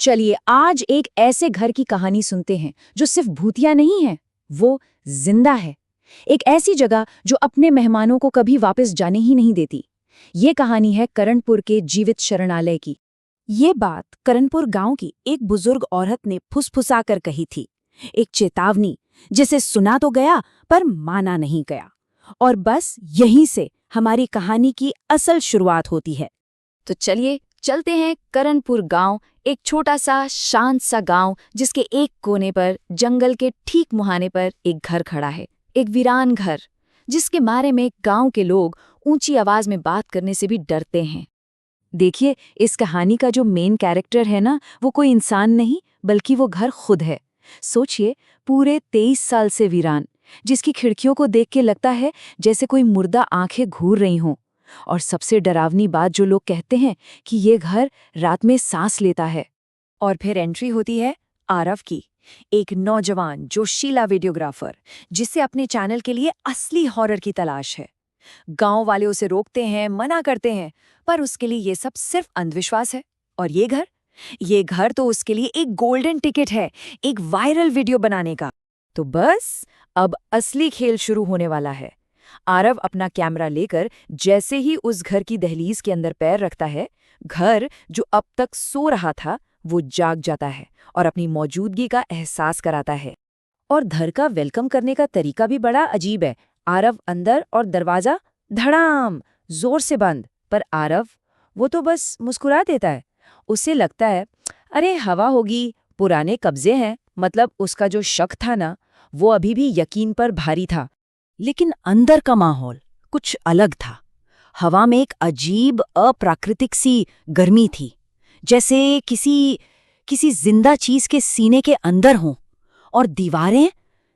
चलिए आज एक ऐसे घर की कहानी सुनते हैं जो सिर्फ भूतिया नहीं है, वो जिंदा है। एक ऐसी जगह जो अपने मेहमानों को कभी वापस जाने ही नहीं देती। ये कहानी है करणपुर के जीवित शरणालय की। ये बात करणपुर गांव की एक बुजुर्ग औरत ने फुसफुसा कर कही थी। एक चेतावनी जिसे सुना तो गया पर माना नहीं गया। और बस यहीं से हमारी कहानी की असल शुरुआत होती है। तो चलिए चलते हैं करणपुर गांव, एक छोटा सा शांत सा गांव जिसके एक कोने पर जंगल के ठीक मुहाने पर एक घर खड़ा है। एक वीरान घर जिसके बारे में गांव के लोग ऊंची आवाज में बात करने से भी डरते हैं। देखिए, इस कहानी का जो मेन कैरेक्टर है ना, वो कोई इंसान नहीं बल्कि वो घर खुद है। सोचिए, पूरे 23 साल से वीरान, जिसकी खिड़कियों को देख के लगता है जैसे कोई मुर्दा आंखें घूर रही हों। और सबसे डरावनी बात जो लोग कहते हैं कि ये घर रात में सांस लेता है। और फिर एंट्री होती है आरव की, एक नौजवान जोशीला वीडियोग्राफर जिसे अपने चैनल के लिए असली हॉरर की तलाश है। गांव वाले उसे रोकते हैं, मना करते हैं, पर उसके लिए ये सब सिर्फ अंधविश्वास है। और ये घर तो उसके लिए एक गोल्डन टिकट है, एक वायरल वीडियो बनाने का। तो बस अब असली खेल शुरू होने वाला है। आरव अपना कैमरा लेकर जैसे ही उस घर की दहलीज के अंदर पैर रखता है, घर जो अब तक सो रहा था वो जाग जाता है और अपनी मौजूदगी का एहसास कराता है। और घर का वेलकम करने का तरीका भी बड़ा अजीब है। आरव अंदर और दरवाजा धड़ाम जोर से बंद, पर आरव वो तो बस मुस्कुरा देता है। उसे लगता है अरे हवा होगी, पुराने कब्जे हैं। मतलब उसका जो शक था ना, वो अभी भी यकीन पर भारी था। लेकिन अंदर का माहौल कुछ अलग था। हवा में एक अजीब अप्राकृतिक सी गर्मी थी, जैसे किसी जिंदा चीज के सीने के अंदर हों। और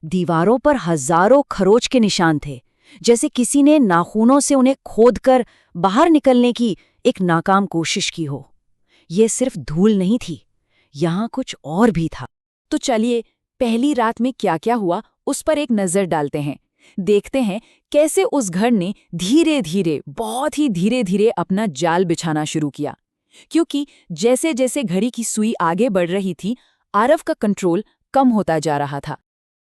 दीवारों पर हजारों खरोच के निशान थे, जैसे किसी ने नाखूनों से उन्हें खोदकर बाहर निकलने की एक नाकाम कोशिश की हो। ये सिर्फ धूल नहीं थी, यहाँ कुछ और भी था। तो चलिए पहली रात में क्या क्या हुआ उस पर एक नजर डालते हैं। देखते हैं कैसे उस घर ने धीरे धीरे, बहुत ही धीरे धीरे अपना जाल बिछाना शुरू किया। क्योंकि जैसे जैसे घड़ी की सुई आगे बढ़ रही थी, आरव का कंट्रोल कम होता जा रहा था।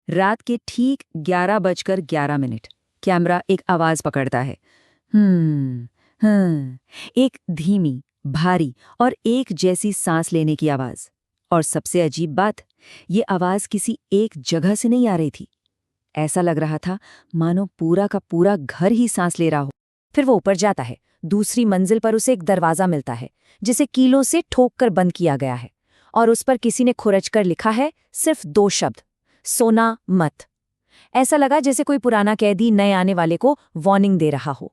रात के ठीक 11:11 कैमरा एक आवाज पकड़ता है। एक धीमी, भारी और एक जैसी सांस लेने की आवाज। और सबसे अजीब बात, ये आवाज किसी एक जगह से नहीं आ रही थी। ऐसा लग रहा था मानो पूरा का पूरा घर ही सांस ले रहा हो। फिर वो ऊपर जाता है। दूसरी मंजिल पर उसे एक दरवाजा मिलता है जिसे कीलों से ठोक कर बंद किया गया है। और उस पर किसी ने खुरच कर लिखा है सिर्फ 2 शब्द, सोना मत। ऐसा लगा जैसे कोई पुराना कैदी नए आने वाले को वार्निंग दे रहा हो।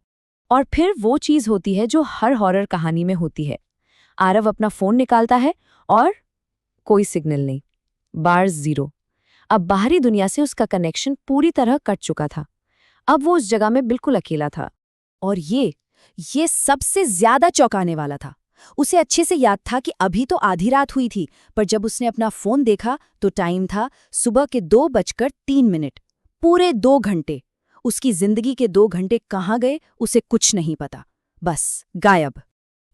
और फिर वो चीज होती है जो हर हॉरर कहानी में होती है। आरव अपना फोन निकालता है और कोई सिग्नल नहीं, बार्स जीरो। अब बाहरी दुनिया से उसका कनेक्शन पूरी तरह कट चुका था। अब वो उस जगह में बिल्कुल अकेला था। और ये सबसे ज्यादा चौंकाने वाला था। उसे अच्छे से याद था कि अभी तो आधी रात हुई थी, पर जब उसने अपना फोन देखा तो टाइम था सुबह के 2:03। पूरे 2 घंटे। उसकी जिंदगी के 2 घंटे कहाँ गए उसे कुछ नहीं पता, बस गायब।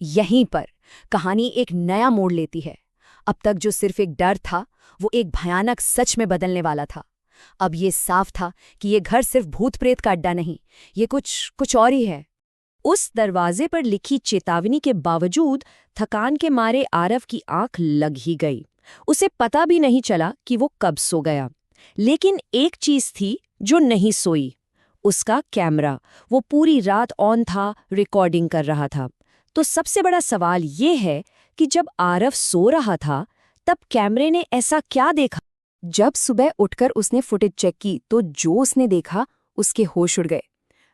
यहीं पर कहानी एक नया मोड़ लेती है। अब तक जो सिर्फ एक डर था, वो एक भयानक सच में बदलने वाला था। अब ये साफ था कि ये घर सिर्फ भूत प्रेत का अड्डा नहीं, ये कुछ और ही है। उस दरवाजे पर लिखी चेतावनी के बावजूद थकान के मारे आरव की आंख लग ही गई। उसे पता भी नहीं चला कि वो कब सो गया। लेकिन एक चीज थी जो नहीं सोई, उसका कैमरा। वो पूरी रात ऑन था, रिकॉर्डिंग कर रहा था। तो सबसे बड़ा सवाल ये है कि जब आरव सो रहा था तब कैमरे ने ऐसा क्या देखा? जब सुबह उठकर उसने फुटेज चेक की तो जो उसने देखा उसके होश उड़ गए।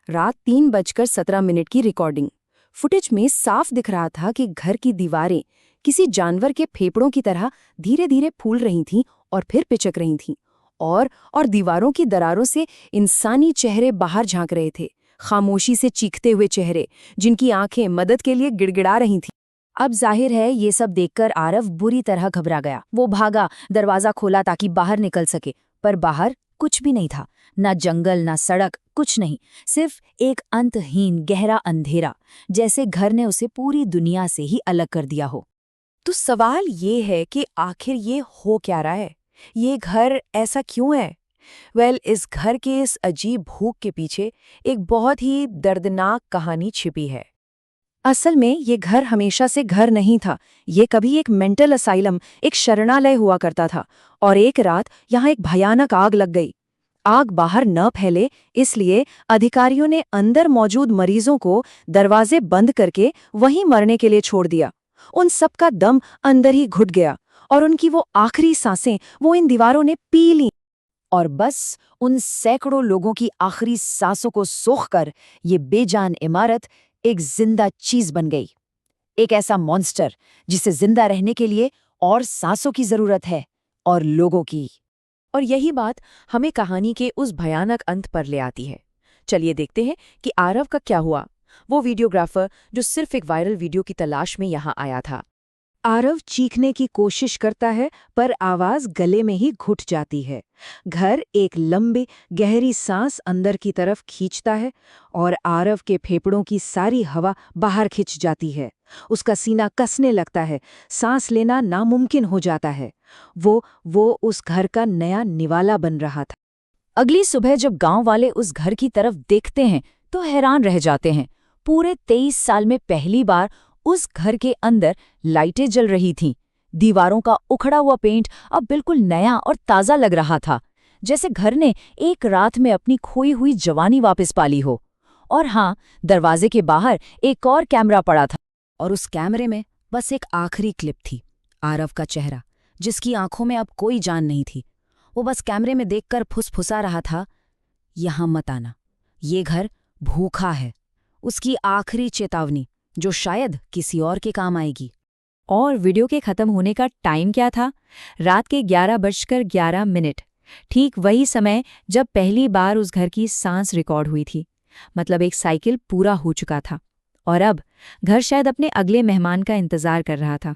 रात 3:17 की रिकॉर्डिंग। फुटेज में साफ दिख रहा था कि घर की दीवारें किसी जानवर के फेफड़ों की तरह धीरे धीरे फूल रही थीं और फिर पिचक रही थीं। और दीवारों की दरारों से इंसानी चेहरे बाहर झांक रहे थे, खामोशी से चीखते हुए चेहरे जिनकी आंखें मदद के लिए गिड़गिड़ा रही थीं। अब जाहिर है ये सब देखकर आरव बुरी तरह घबरा गया। वो भागा, दरवाजा खोला ताकि बाहर निकल सके, पर बाहर कुछ भी नहीं था। ना जंगल, ना सड़क, कुछ नहीं, सिर्फ एक अंतहीन गहरा अंधेरा, जैसे घर ने उसे पूरी दुनिया से ही अलग कर दिया हो। तो सवाल ये है कि आखिर ये हो क्या रहा है? ये घर ऐसा क्यों है? इस घर के इस अजीब भूख के पीछे एक बहुत ही दर्दनाक कहानी छिपी है। असल में ये घर हमेशा से घर नहीं था। ये कभी एक मेंटल असाइलम, एक शरणालय हुआ करता था। और एक रात यहाँ एक भयानक आग लग गई। आग बाहर न फैले इसलिए अधिकारियों ने अंदर मौजूद मरीजों को दरवाजे बंद करके वहीं मरने के लिए छोड़ दिया। उन सबका दम अंदर ही घुट गया और उनकी वो आखिरी सांसें वो इन दीवारों ने पी लीं। और बस उन सैकड़ों लोगों की आखिरी सांसों को सोखकर ये बेजान इमारत एक जिंदा चीज बन गई। एक ऐसा मॉन्स्टर जिसे जिंदा रहने के लिए और सांसों की जरूरत है, और लोगों की। और यही बात हमें कहानी के उस भयानक अंत पर ले आती है। चलिए देखते हैं कि आरव का क्या हुआ, वो वीडियोग्राफर जो सिर्फ एक वायरल वीडियो की तलाश में यहाँ आया था। आरव चीखने की कोशिश करता है पर आवाज गले में ही घुट जाती है। घर एक लंबी गहरी सांस अंदर की तरफ खींचता है और आरव के फेफड़ों की सारी हवा बाहर खिंच जाती है। उसका सीना कसने लगता है, सांस लेना नामुमकिन हो जाता है। वो उस घर का नया निवाला बन रहा था। अगली सुबह जब गांव वाले उस घर की तरफ देखते हैं तो हैरान रह जाते हैं। पूरे 23 साल में पहली बार उस घर के अंदर लाइटें जल रही थीं। दीवारों का उखड़ा हुआ पेंट अब बिल्कुल नया और ताज़ा लग रहा था, जैसे घर ने एक रात में अपनी खोई हुई जवानी वापस पाली हो। और हाँ, दरवाजे के बाहर एक और कैमरा पड़ा था, और उस कैमरे में बस एक आखिरी क्लिप थी। आरव का चेहरा, जिसकी आंखों में अब कोई जान नहीं थी। वो बस कैमरे में देखकर फुसफुसा रहा था, यहाँ मत आना, ये घर भूखा है। उसकी आखिरी चेतावनी जो शायद किसी और के काम आएगी। और वीडियो के खत्म होने का टाइम क्या था? रात के 11:11। ठीक वही समय जब पहली बार उस घर की सांस रिकॉर्ड हुई थी। मतलब एक साइकिल पूरा हो चुका था और अब घर शायद अपने अगले मेहमान का इंतजार कर रहा था।